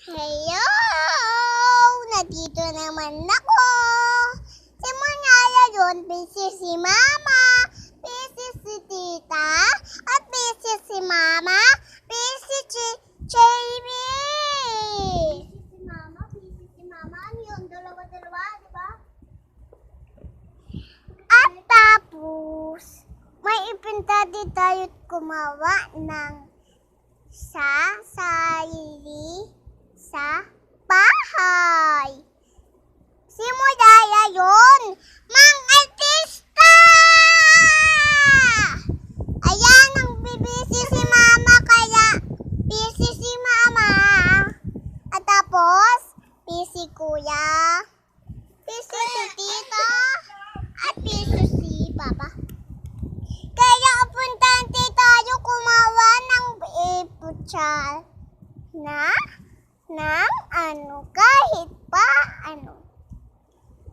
Hello! Nandito naman ako. Simula yun, busy si Mama, busy si Tita, at busy si Mama, busy si JB. Busy si Mama. Ano yun? Dalawa-dalawa, di ba? At tapos, may ipinta din tayo gumawa ng sarili sa bahay. Simula yun, mang artista! Ayan ang busy si Mama, kaya busy si Mama. At tapos, busy Kuya, busy si Tita, at busy si Papa. Kaya apuntante tayo kumawa ng putsal ng kahit pa ano.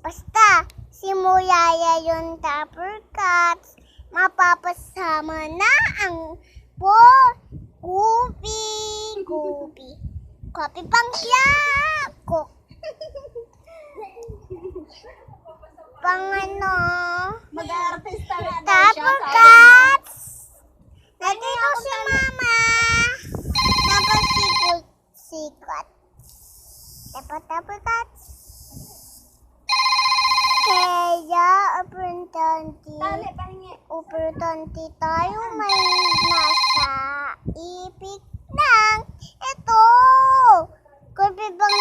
Basta, simula yung Tupper Cats, mapapasama na ang gubi. Kopi pang ko. Pang ano? Mag-aartista nga daw siya. Tupper Cats! Nandito si Mama. Tapos sikat. Tupper Cats. Kaya, Tali, pahingi. importante tayo may nasa ipik ng ito. Kopi bang